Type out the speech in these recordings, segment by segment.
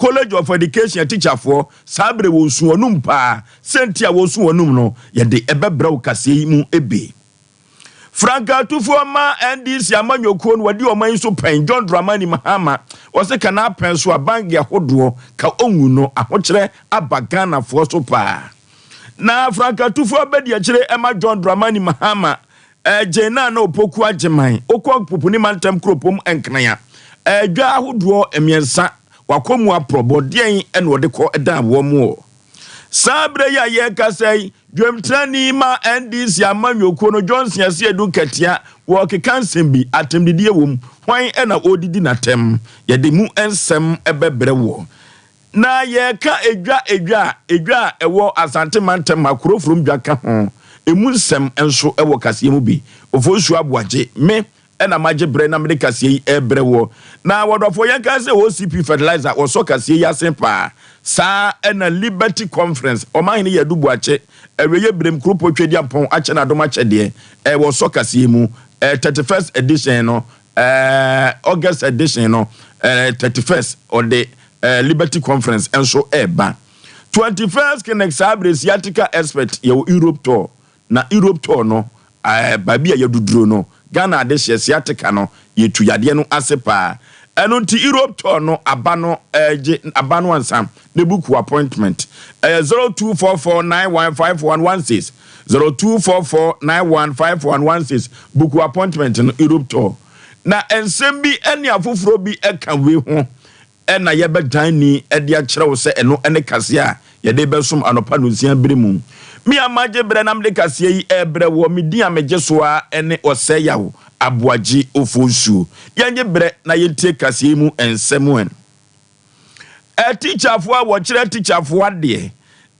College of Education teacher for sabre wo su onum pa sentia wo su onum no ye de ebebra ukase mu ebe Franka tufo ma NDC amanyoko no wadi oman so pen John Dramani Mahama wose kana pen so abange ahodo ka onwu no ahokyere abagana fo so pa na Franka tufo abedi akire ema John Dramani Mahama jena na opoku ageman okwa popuni mantem kropom enknaya dwa ahodo emiensa wakomu aprobo den ene wode ko edan wo mu sabre ya ye kasai dwemtrani ma NDC amanyoko no Johnson ase edu katia wo kekansem bi atemdidie wom hwan ena odidi natem ye de mu ensem ebebre wo na ye ka edwa ewo asante mantem makrofrom dwaka ho emu nsem enso ewo kasie mu bi ofosu aboaje me ena maje bre na me kasie ebre wo na wodofo ye ka se OCP fertilizer wo so kasie ya sempa sa ena Liberty Conference o man ni yadu boache eweye brem krupo twedi apon ache na dom ache de wo so kasie mu 31st edition no August edition no 31st or the Liberty Conference enso eba 21st Kenex Abres Yatica expert ye Europe tour na Europe tour no babia yaduduro no Ghana de Yatica no yetu yade no asepa eno nti Europe tour no abano abano ansam ne buku appointment 0244915116 0244915116 buku appointment no Europe tour na ensem bi ene afoforo bi eka we ho ena yebedan ni ede a kire wo se eno ene kase a yede besom anopa no nsia bremu mi amaje bre nam de kase yi ebre wo mi di amege so a ene ose yawo aboaji ofonsu yanye bre na yentie kase mu ensem en teacher for wo kire teacher for ade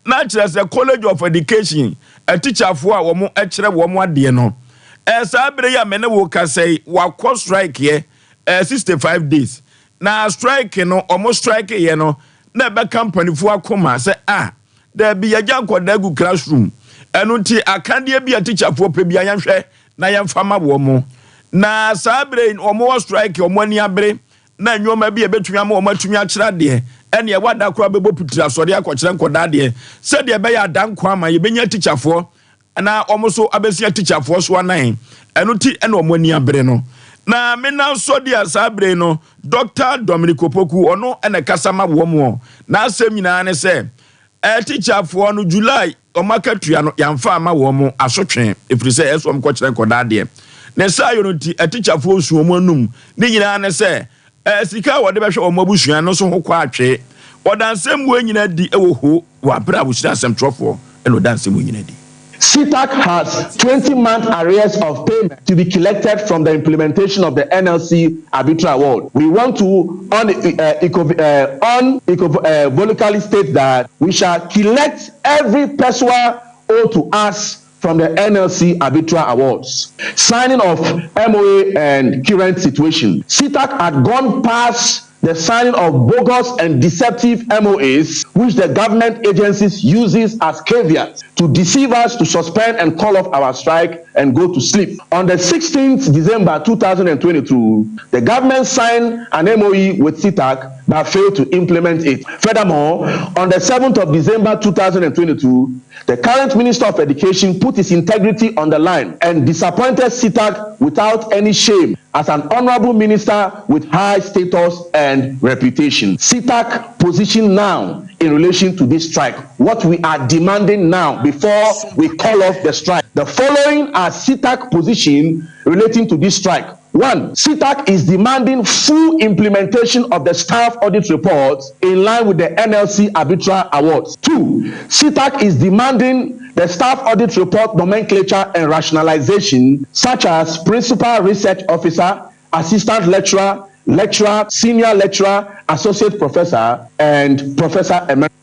na kire se College of Education teacher for a wo mo kire wo mo ade no sabre ya mene wo kase wa ko strike ye 65 days na strike no almost strike ye no na be company fu akoma say there be yaja koda gu classroom enu nti akande bia teacher fu pe bia yanhwe na yemfama wo mo na sabre omo strike omo ani abre na nyoma bia betumi ama omo atumi akira de ene ye wada kura bebo pitira sori akokire nkoda de se de be ya danko ama ye benya teacher fu na omo so abesia teacher fu so anan enu nti ene omo ani abre no na mena so dia sabre no Dr. Dominic Opoku ono ene kasama wo mo na asem nyina ne se teacher for no July o makatua no yamfa ama wo mo asotwe efiri se eso m ko kire nkoda de na sa yo no ti teacher for su mo anum ne nyina ne se sika wo de behwe o mabusua no so ho kwa atwe o dansem wo nyina di ewo ho wa bra busua asem trofo eno dansem wo nyina di CTAC has 20-month arrears of payment to be collected from the implementation of the NLC Arbitral Award. We want to unequivocally state that we shall collect every pesewa owed to us from the NLC Arbitral Awards. Signing of MOA and current situation. CTAC had gone past the signing of bogus and deceptive MOAs, which the government agencies uses as caveats to deceive us to suspend and call off our strike and go to sleep. On the 16th December 2022, the government signed an MOE with CTAC but failed to implement it. Furthermore, on the 7th of December 2022, the current Minister of Education put his integrity on the line and disappointed CTAC without any shame as an honorable minister with high status and reputation. CTAC position now in relation to this strike, what we are demanding now before we call off the strike. The following are CTAC position relating to this strike. 1. CTAC is demanding full implementation of the staff audit reports in line with the NLC Arbitral Awards. 2. CTAC is demanding the staff audit report nomenclature and rationalization, such as principal research officer, assistant lecturer, senior lecturer, associate professor, and professor emeritus.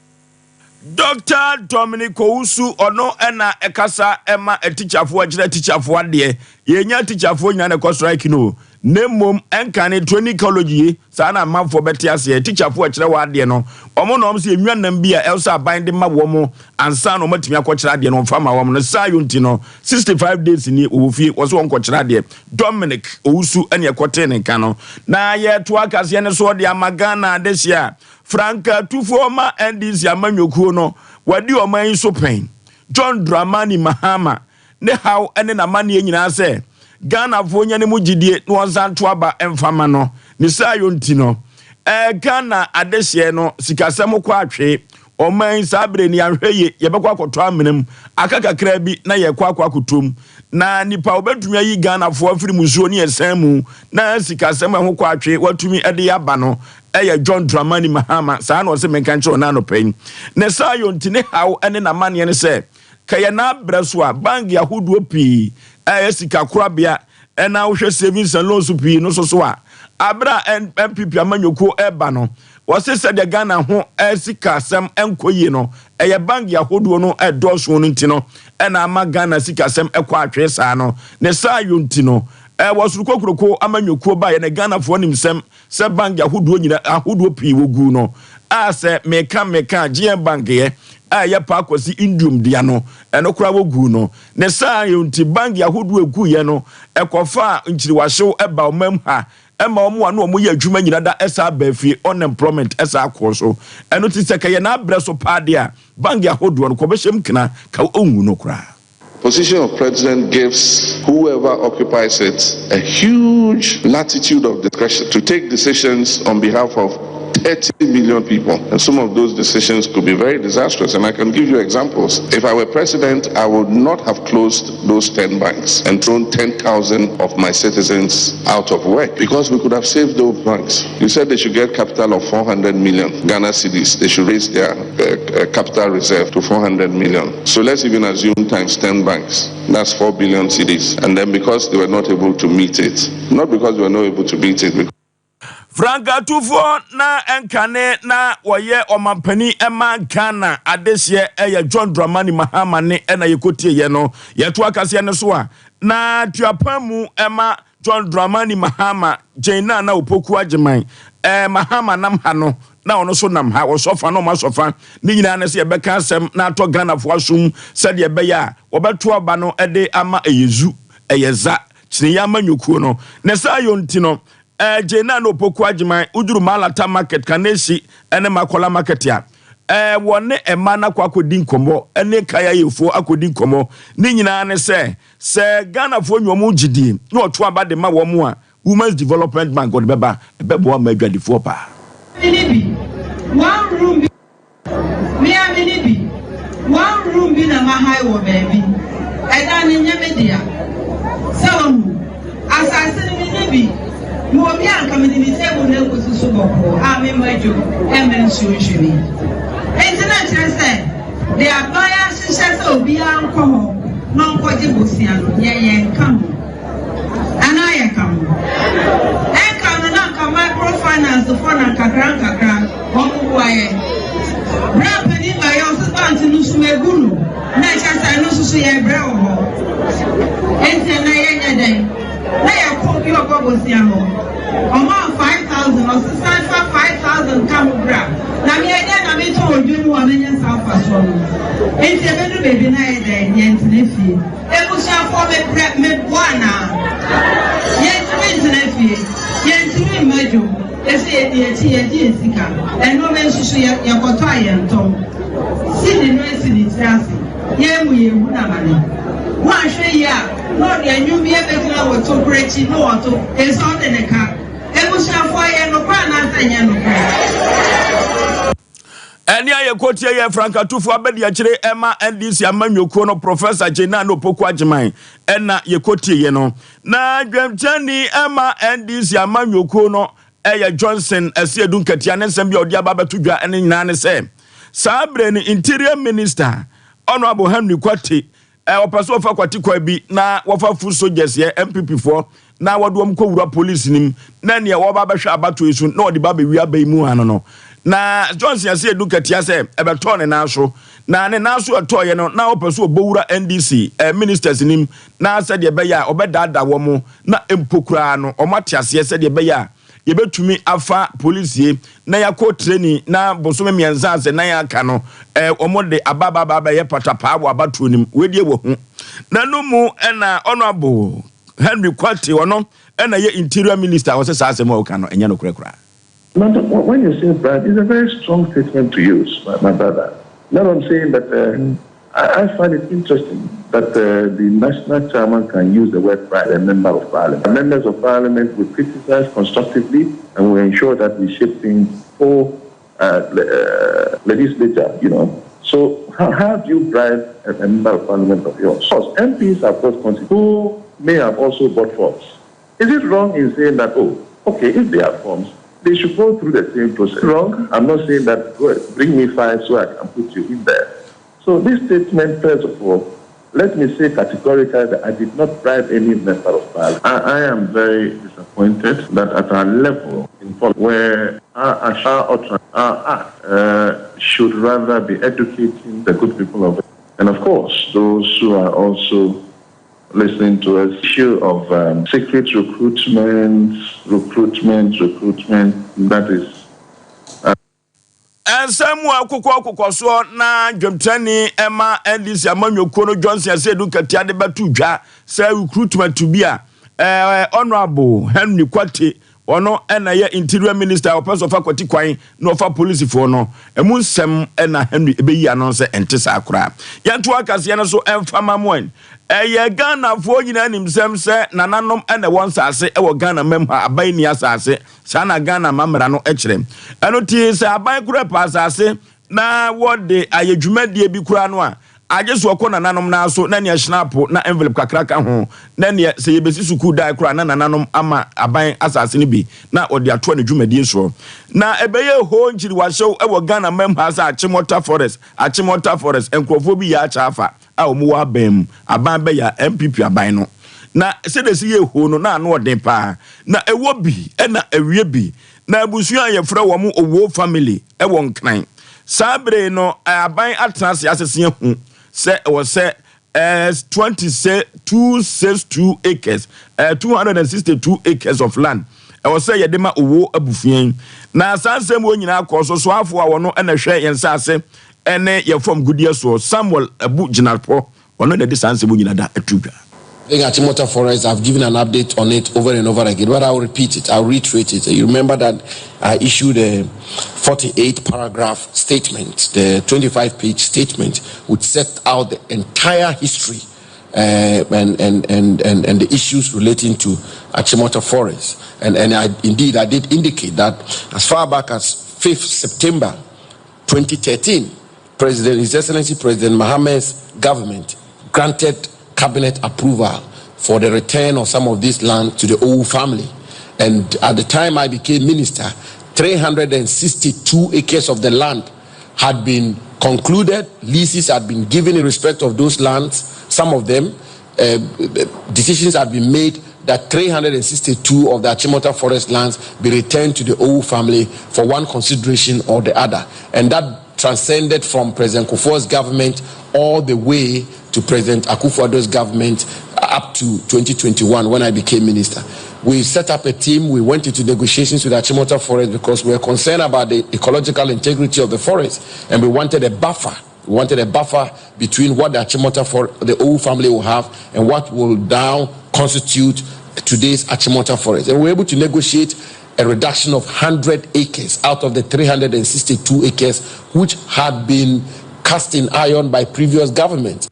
Dr. Dominic Ousu ono ena ekasa ema teacher for agire teacher for de yenya teacher for nya na strike no nemmom enkane training college sa na man for better ase teacher for agire wa de no omo no se enwanam bia elsa bind ma wo mo ansa no matimi akokira de no fama wo no sa yonti no 65 days ni ofi wo so nkokira de Dominic Ousu ene ekote ne kan no na ye to akase ne so de amagana de sia Franka Tufuoma NDC amanyokuo no wadi oman so pen John Dramani Mahama ne how ene na mane nyina se Ghana fo nya ne mugidie no onsanto aba emfama no ni sayo ntino Ghana adehye no sikasem kwa atwe oman sabre ni ahweye yebekwa akoto amenem akakakra bi na yekwa akotom na nipa obetumi ayi Ghana fo afiri musuo ni esanmu na sikasem ho kwa atwe watumi ede yaba no eye John Dramani Mahama saa na ose menka nche ona no pen ne sayo ntine how ene na mane ne se kaya na breso a bank yahodo pi sika korabia ena wo hwe savings and loans pi no so a abra MPP amanyoko eba no wose se de Ghana ho sika sem enkoyi no eye bank yahodo no edoso no ntino ena ama Ghana sika sem ekwa atwe saa no ne sayo ntino wasuruko kuroko amanyoko ba ye ne Ghana fo nimsem se bank yahodo nyina ahodo pi wogu no a se meka GM bank ye ya pa akwasi indium dia no eno kura wogu no ne saa yonti bank yahodo egu ye no ekofa nchiri wahyew eba omam ha ema omo anu omo ye adwuma nyina da esa bafi unemployment esa akoso eno ti seka ye na abreso padia bank yahodo no ko behjem kina ka onwu no kura. Position of president gives whoever occupies it a huge latitude of discretion to take decisions on behalf of 30 million people, and some of those decisions could be very disastrous, and I can give you examples. If I were president, I would not have closed those 10 banks and thrown 10,000 of my citizens out of work, because we could have saved those banks. You said they should get capital of 400 million Ghana cedis. They should raise their capital reserve to 400 million. So let's even assume times 10 banks. That's 4 billion cedis. And then because they were not able to meet it, not because they were not able to meet it, Franka Tufo na enkane na woye omampani ema Ghana adehye eye John Dramani Mahama ne ena yekotie ye no yeto akase ne so a na tuapamu ema John Dramani Mahama Jaina na opoku ageman Mahama nam ha no na ono so nam ha wo sofa no masofa ni nyina ne se yebeka asem na to Ghana fo asum se de be ya wobeto oba no ede ama eyezu eyeza chini ya manyokuo no ne sa yonti no Jaina no poku agiman uduru malata market kanesi ene makola market ya wone emana kwa akodi nkomo ene kaya yefo akodi nkomo ni nyina ne se Ghana fo nwomu gidi no oto abade ma wo mu a Women's Development Bank god beba ebebo ma adwadifo pa Minibi one room me a minibi one room bi na mahai wo baby eda ni nyemedia so asase ni minibi mo bi anka me ni table na ekosusu boko ame majo emensu nhwimi internet say they are buyers sise obi anko ho no nkoje bosia no ye nka ho ana ye ka ho enka no na nka microfinance for na kakran omo waye rap ni ba yo so bank no sumegunu na chasa no susu ye bre ho ente na ye nyeden na ya kopi obobosia no omo 5,000 or 5,000 kamubra na me ede na me to odwenu wa menye safa so no enti ebedu bebi na ede yentine fie ebusia for me bwana yentine fie yentine majo ese edi esika eno me nsusu yakoto ayentom sidi no esi ni tiasi yewu na mane wa hwe ya no de anyumi ebetuna woto brechi no woto eso de neka ebushafo ye no kwa na atanya no eni aye kotie ye Franka Tufo abedi akire ema NDC amanyokuo no Professor Jaina no poku ageman ena ye kotie ye no na dwemchani ema NDC amanyokuo no eye Johnson asiedun katia ne nsem bia odi ababeto dwa ene nyina ne se sabre ni Interior Minister Honorable Henry Kwati opeso ofa kwati kwa bi na wofa full soldiers ye MPP for na wadom ko wura police nim na ne wo ba behwe abato esu na odi ba be wi abai mu ano no na Johnson ase edukatia se ebeto ne naso na ne naso etoye no na opeso obowura NDC ministers nim na se de be ya obedada wo mu na empokura no omatiase se de be ya yebetumi afa police na yakọ training na bosome mienza ase na yaka no omode ababa ye patapa abo abatuo nim wedie wo hu na no mu na Honorable Henry Kwati ono na ye Interior Minister wo se sa asem o ka no enya no kurekura When you say bribe, it's a very strong statement to use, my brother. Now I'm saying that I find it interesting that the national chairman can use the word bribe, a member of parliament. The members of parliament will criticize constructively and will ensure that we shape things for legislature, So how do you bribe a member of parliament of yours? Of course, MPs have got constitutions who may have also bought forms. Is it wrong in saying that, if they have forms, they should go through the same process? Wrong? I'm not saying that, bring me 5 so I can put you in there. So this statement, first of all, let me say categorically that I did not bribe any member of parliament. I am very disappointed that at our level, where our act should rather be educating the good people of it. And of course, those who are also listening to us, issue of secret recruitment, that is. And Samuel Kuko so na Jomtani Emma and this Amanyokono Johnson said, look at Tiade Batuja, say recruitment to be Honorable Henry Kwati, or no, and a interior minister or person of faculty quine, no for police for no, a moon sem and a Henry be announcer and Tessa crab. Yantuakas Yanaso and Famamoin. A Ghana for himself say, Nananom and the ones I say, our Ghana member, a Banias I say, Sana Ghana Mamrano Echrem. And it is a bike pass I say, na what day I jumed de Bicranoa. I just walk on Nanum now, so Nanya Schnapo, na envelope cracker home. Nanya say Besisuku die cry, Nananum ama a buying assassinibi, na or their 20 Jumedian show. Na a bayer home was show our Ghana members at Chimota Forest, and Crophobia Chafa. Our Mua Bem, a Bambaya, MPP Abino. Na said the see who no no de pa. Na a wobi, and na a webi. Na Busia ya fra wamu o wo family, a one kind. Sabre no a buying atlas as a senior say was say 262 acres, 262 acres of land. I was say Yadema Owo Abufian. Na Sansem when you now cause so after no and a share and sase. Ene ye from Goodyear so Samuel Abu Jinalpo or not the distance when you that a tuga. Achimota Forest, I've given an update on it over and over again, but I'll repeat it, I'll reiterate it. You remember that I issued a 48 paragraph statement, the 25-page statement, which set out the entire history and the issues relating to Achimota Forest. And I did indicate that as far back as 5th September 2013, His Excellency President Mohammed's government granted cabinet approval for the return of some of this land to the Owu family. And at the time I became minister, 362 acres of the land had been concluded, leases had been given in respect of those lands. Some of them, decisions had been made that 362 of the Achimota Forest lands be returned to the Owu family for one consideration or the other. And that transcended from President Kufuor's government all the way to President Akufo-Addo's government up to 2021 when I became minister. We set up a team, we went into negotiations with Achimota Forest because we were concerned about the ecological integrity of the forest and we wanted a buffer. We wanted a buffer between what the Achimota the Owu family will have and what will now constitute today's Achimota Forest. And we were able to negotiate a reduction of 100 acres out of the 362 acres which had been cast in iron by previous governments.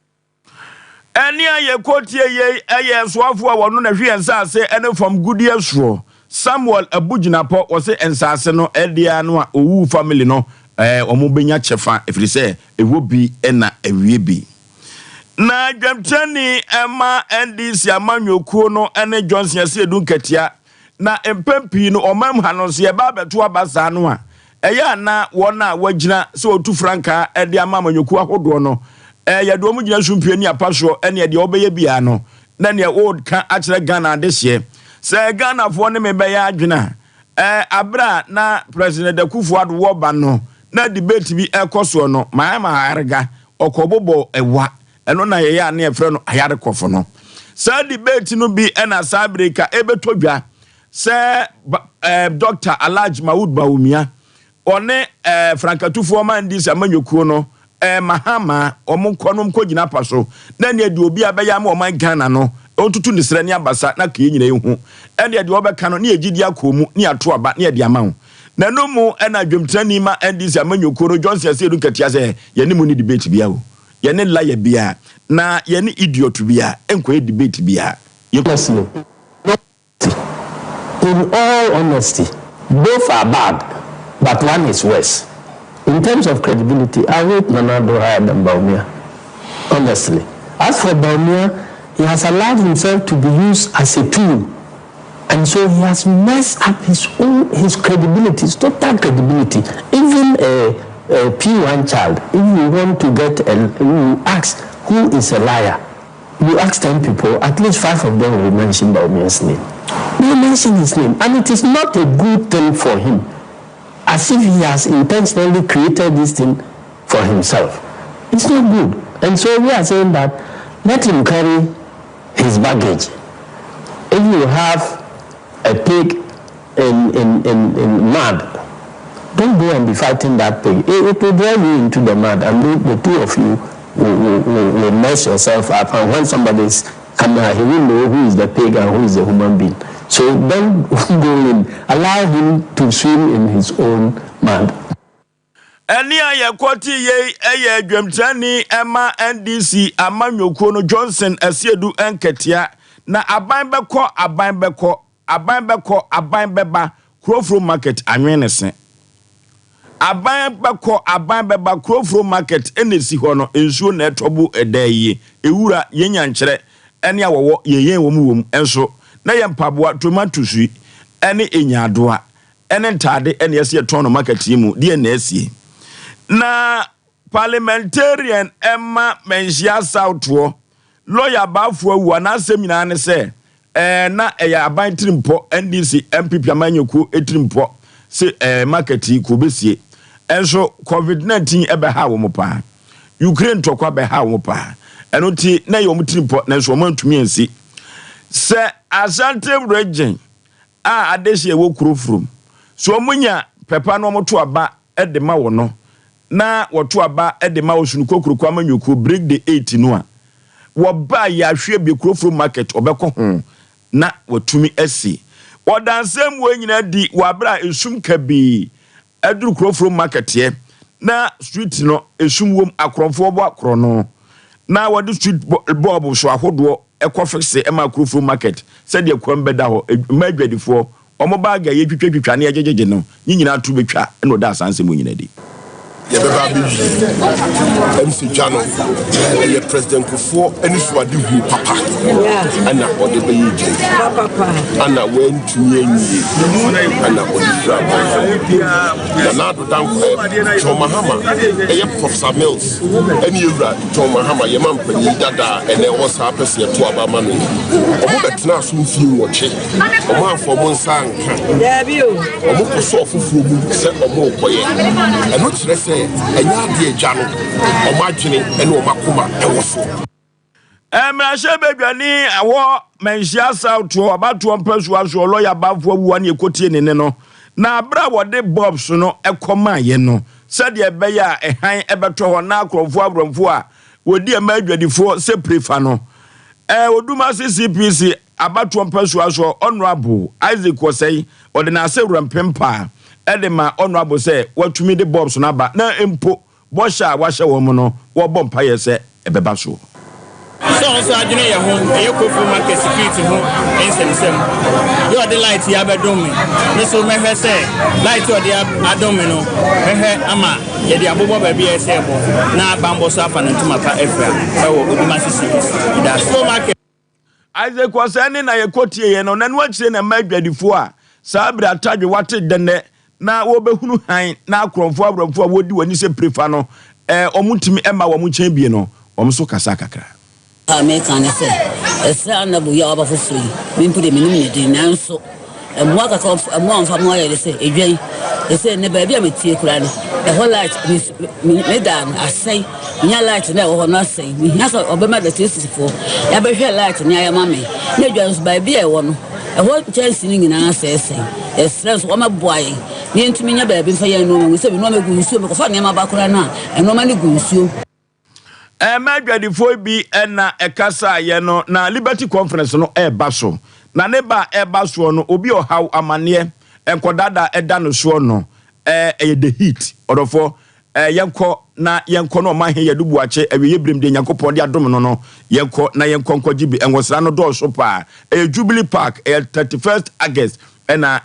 Ania ye kotie ye swafo a wono na hwe ensase ene from Goodyear Shore Samuel Abujinapo was say ensase no edia no a Owu family no omo benya chefa efiri se ewo bi na ewie bi na dwamtani ema NDC amanyokuo no ene Johnson Asedu Nkatia na empempi no omam hanon se ba beto abasa no a eya na wona wagina se otu franka ede amanyokuo ahodo no ya do mu gina sumpie ni apaso ene de obeye bia no na ne old kan akere Ghana de hye se Ghana fo ne mebe ya adwena abra na President Akufo-Addo wo ba no na debate bi ekoso no ma harga okobobo ewa eno na ye ya na efre no ayare kofo no sa debate no bi ena sabrika ebetodwa se Dr. Alhaji Maud Bawumia one Frankatufo mandis amanyokuo no Mahama omunkonom kogina paso na ne de obi abeya ma oman Ghana no ontutu ne srani abasa na ka nyina ehu ene de obeka no ne egidi akomu ne ato aba ne de ama ho na no mu ena dwemtrani ma NDC amanyoko no Johnson say do katia say ye ne mu ni debate bia o ye ne liar bia na ye ne idiot bia enko debate bia in all honesty both are bad but one is worse in terms of credibility. I rate Nana Addo higher than Bawumia, honestly. As for Bawumia, he has allowed himself to be used as a tool. And so he has messed up his credibility, his total credibility. Even a P1 child, if you want to get you ask who is a liar, you ask 10 people, at least 5 of them will mention Bawumia's name. They will mention his name. And it is not a good thing for him, as if he has intentionally created this thing for himself. It's not good. And so we are saying that let him carry his baggage. If you have a pig in mud, don't go and be fighting that pig. It will drive you into the mud, and the two of you will mess yourself up. And when somebody is coming out, he will know who is the pig and who is the human being. So don't go in. Allow him to swim in his own mud. Eni aye kwoti ye eye dwemtrani ema NDC amanyoko no Johnson asiedu enketia na aban beko aban beba Krofro market anwenese aban beba Krofro market enesi ho no ensuo na etobu edaye ewura yenya nkyere ene awowo yeyen wom enso na ye mpaboa tomato sui ene enyadoa ene ntade ene yesi eton no market yimu de na asie na parliamentarian Emma Menchia Southwo lawyer bafo awu na semina ne se na eya aban trimpo NDC MPP amanyoko etrimpo se market ko besie enso COVID-19 ebe ha wo pa Ukraine tokwa be ha wo pa eno ti na ye omtrimpo na enso omantumi ansi se Asante region adehye wo Krofrom so omunya pepa no moto aba ede ma wo no na woto aba ede ma wo sunu kokurukwa amanyoko break the 8 no a wo ba ya hwe be Krofrom market obekọ ho na watumi asi odansem wo nyina di wabra esum kabi aduru Krofrom market ye na street no esum wom akromfo bo akro no na wode street bob so ahodo ekofixe ema Krofrom market said ye kwam beda ho madwadifo omo baga ye twitwa na yegege no nyina to betwa no da sansem wo nyina di ye beba bi MC Jano ye president Kufo eni so ade hu papa ana ode be yije papa ana wen tuye nyi ana ode fra na do dan John Mahama ye Professor Mills eni ewura John Mahama ye mampani dada ene wo sa pese ye to aba ma no omo betena so mfie woche omo afo mo nsanka ya bi o omo ko so fufu mu se omo koye eno kire enya de jano omadwene ene omakoma ewoso Emrashe bedwani awo Menchia Southwo abato mpesu aso lawyer bafo awu an yekotie ne no na abra wode bobs no ekoma ye no said ye be ya ehan ebeto ho na akrofo abromfo a wodi emadwadifo se prefa no oduma CCPC abato mpesu aso honorable Isaac Osei ode na ase rampempa edema honorable say watumi de bobs na ba na empo bosha wahye wo mu no wo bompa ye se ebeba so so adwene ye ho e Krofrom market security ho ensem you the light ya be dom me so mehwe say light o de adom no mehwe ama ye de abobo ba bia se bo na bambo so afa ntuma pa efra e wo oduma sisi da so market Isaac Osei na ye kotie ye no na no akire na madwadifo a sabra tadwe wate dene na wo behunu han na akromfo abromfo a wodi wani se prefa no omutimi ema wo mu chen bie no omso kasa kakra American say esa na bu ya abafo so mi mpude mi nim yedi nanso emu aka ko emu anfa mo ya say edwen say ne ba bia metie kura no whole light me dan asai nya light na wo no asai mi nya so obema da tesifo ya be hwe light nya ya mame na edwan so ba bia e wo no whole chance ni nyina asai stress wo maboaye ni ntumi nya ba bi fa ya no mo se bi no me gu nsuo me ko fa ne ma ba kura na eno ma ne gu nsuo madwadifo bi na ekasa ye no na Liberty Conference no eba so na ne ba eba so no obi ohaw amane enkodada eda no so no the heat odofo yenko na yenko no ma he yedubu ache awie brim de yakopon de adom no yenko na yenko nkogibi enwosra no do so pa Jubilee Park 31st August na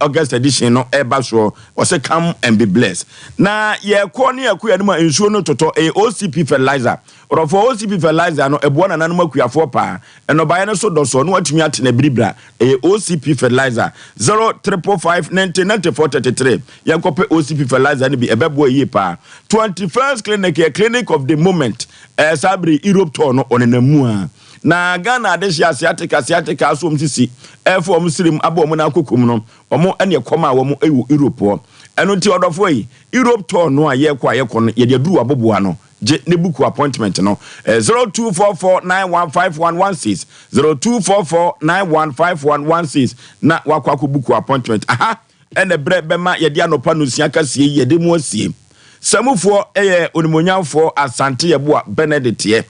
August edition no eba so was come and be blessed na ye ko ne akuya no ensuo no toto OCP fertilizer or for OCP fertilizer no ebo na nanum akuafo pa eno baye no so do so no atumi atena bribra OCP fertilizer 0345909433 ye kope OCP fertilizer ni bi ebebo yi pa 21st clinic of the moment sabri Europe tour no onenamu a na Ghana adesia asiatica so msisi efo muslim abo mo na kokum no omo ene koma wo mo ewu Europe eno ti odofo yi Europe tour no a ye kwa ye kono ye de duru aboboa no je ne buku appointment no 0244915116 0244915116 na wakwa ko buku appointment aha ene bre bema ye de anopa no sia kasie ye de mu asie samufo onimonyamfo asante ye boa Benedict ye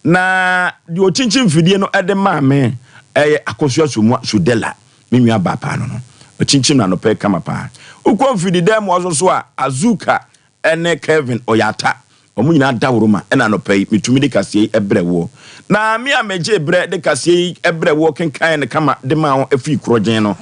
na di ochinchin fidie no ede maame akosua somua sudela menua bapa no ochinchin na no pe kama pa ukon fidi dem ozo so a Azuka ene Kevin Oyata omunyina dawroma ena no pe mitumi de kasie ebrewo na me ameje bre de kasie ebrewo kenkan ne kama de ma ho afi krogen no